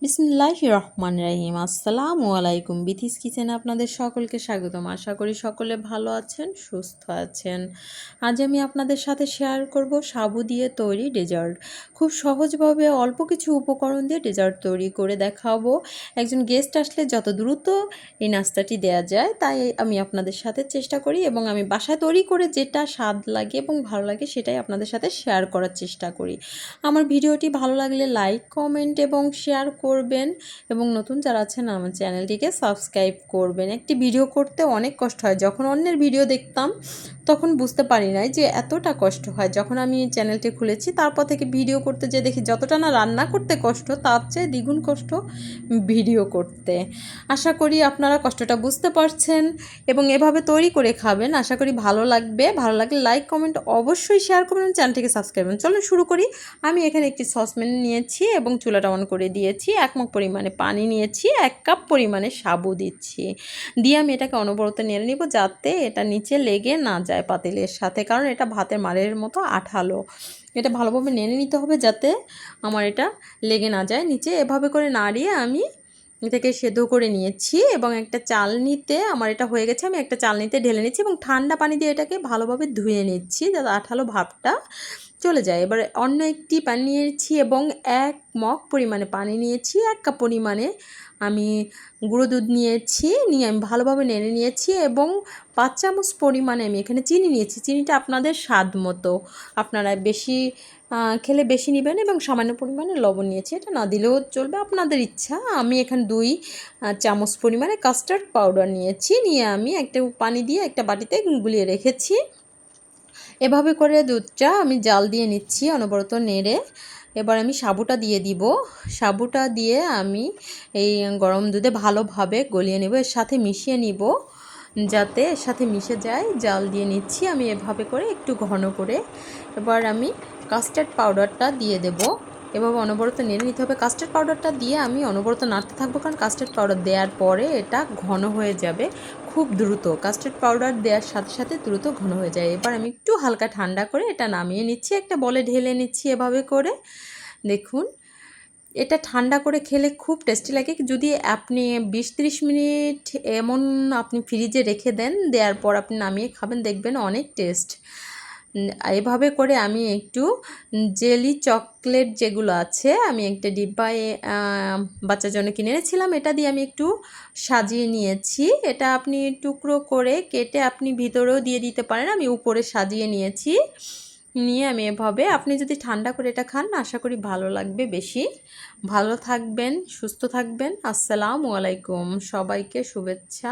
বিসমিল্লাহির রহমানির রহিম। আসসালামু আলাইকুম। বিথিস কিচেনে আপনাদের সকলকে স্বাগতম। আশা করি সকলে ভালো আছেন, সুস্থ আছেন। আজ আমি আপনাদের সাথে শেয়ার করব সাবু দিয়ে তৈরি ডেজার্ট। খুব সহজভাবে অল্প কিছু উপকরণ দিয়ে ডেজার্ট তৈরি করে দেখাবো। একজন গেস্ট আসলে যত দ্রুত এই নাস্তাটি দেয়া যায় তাই আমি আপনাদের সাথে চেষ্টা করি এবং আমি বাসায় তৈরি করে যেটা স্বাদ লাগে এবং ভালো লাগে সেটাই আপনাদের সাথে শেয়ার করার চেষ্টা করি। আমার ভিডিওটি ভালো লাগলে লাইক, কমেন্ট এবং শেয়ার করবেন এবং নতুন যারা আছেন আমার চ্যানেলটিকে সাবস্ক্রাইব করবেন। একটি ভিডিও করতে অনেক কষ্ট হয়। যখন অন্যের ভিডিও দেখতাম তখন বুঝতে পারি নাই যে এতটা কষ্ট হয়। যখন আমি চ্যানেলটি খুলেছি তারপর থেকে ভিডিও করতে যেয়ে দেখি যতটা না রান্না করতে কষ্ট তার চেয়ে দ্বিগুণ কষ্ট ভিডিও করতে। আশা করি আপনারা কষ্টটা বুঝতে পারছেন এবং এভাবে তৈরি করে খাবেন। আশা করি ভালো লাগবে। ভালো লাগলে লাইক, কমেন্ট অবশ্যই শেয়ার করবেন, চ্যানেলটিকে সাবস্ক্রাইব করবেন। চলুন শুরু করি। আমি এখানে একটি সসপ্যান নিয়েছি এবং চুলাটা অন করে দিয়েছি। 1 মগ পরিমাণে পানি নিয়েছি, 1 কাপ পরিমাণে সাবু দিচ্ছি। দিয়ে আমি এটাকে অনবরত নেড়ে নিব যাতে এটা নিচে লেগে না যায় পাতিলের সাথে, কারণ এটা ভাতের মাড়ের মতো আঠালো। এটা ভালোভাবে নেড়ে নিতে হবে যাতে আমার এটা লেগে না যায় নিচে। এভাবে করে নাড়িয়ে আমি এটাকে সেদ্ধ করে নিয়েছি এবং একটা চালনিতে আমার এটা হয়ে গেছে। আমি একটা চালনিতে ঢেলে নিচ্ছি এবং ঠান্ডা পানি দিয়ে এটাকে ভালোভাবে ধুয়ে নিচ্ছি যাতে আঠালো ভাবটা চলে যায়। এবারে অন্য একটি প্যান নিয়েছি এবং 1 মগ পরিমাণে পানি নিয়েছি, 1 কাপ পরিমাণে আমি গুঁড়ো দুধ নিয়েছি, নিয়ে আমি ভালোভাবে নেড়ে নিয়েছি এবং 5 চামচ পরিমাণে আমি এখানে চিনি নিয়েছি। চিনিটা আপনাদের স্বাদ মতো, আপনারা বেশি খেলে বেশি নেবেন এবং সামান্য পরিমাণে লবণ নিয়েছি, এটা না দিলেও চলবে, আপনাদের ইচ্ছা। আমি এখানে 2 চামচ পরিমাণে কাস্টার্ড পাউডার নিয়েছি, নিয়ে আমি একটা পানি দিয়ে একটা বাটিতে গুলিয়ে রেখেছি। এভাবে করে দুধটা আমি জাল দিয়ে নিচ্ছি অনবরত নেড়ে। এবার আমি সাবুটা দিয়ে দিব। সাবুটা দিয়ে আমি এই গরম দুধে ভালোভাবে গলিয়ে নেব, এর সাথে মিশিয়ে নিব যাতে এর সাথে মিশে যায়। জাল দিয়ে নিচ্ছি আমি এভাবে করে একটু ঘন করে। এবার আমি কাস্টার্ড পাউডারটা দিয়ে দেব। এভাবে অনবরত নেড়ে নিতে হবে। কাস্টার্ড পাউডারটা দিয়ে আমি অনবরত নাড়তে থাকবো, কারণ কাস্টার্ড পাউডার দেওয়ার পরে এটা ঘন হয়ে যাবে খুব দ্রুত। কাস্টার্ড পাউডার দেওয়ার সাথে সাথে দ্রুত ঘন হয়ে যায়। এবার আমি একটু হালকা ঠান্ডা করে এটা নামিয়ে নিচ্ছি, একটা বলে ঢেলে নিচ্ছি এভাবে করে। দেখুন, এটা ঠান্ডা করে খেলে খুব টেস্টি লাগে। যদি আপনি 20-30 মিনিট এমন আপনি ফ্রিজে রেখে দেন, দেওয়ার পর আপনি নামিয়ে খাবেন, দেখবেন অনেক টেস্ট। এভাবে করে আমি একটু জেলি চকলেট যেগুলো আছে আমি একটা ডিব্বায় বাচ্চার জন্য কিনে এনেছিলাম, এটা দিয়ে আমি একটু সাজিয়ে নিয়েছি। এটা আপনি টুকরো করে কেটে আপনি ভিতরেও দিয়ে দিতে পারেন, আমি উপরে সাজিয়ে নিয়েছি। নিয়ে আমি এভাবে, আপনি যদি ঠান্ডা করে এটা খান আশা করি ভালো লাগবে বেশি। ভালো থাকবেন, সুস্থ থাকবেন। আসসালামু আলাইকুম। সবাইকে শুভেচ্ছা।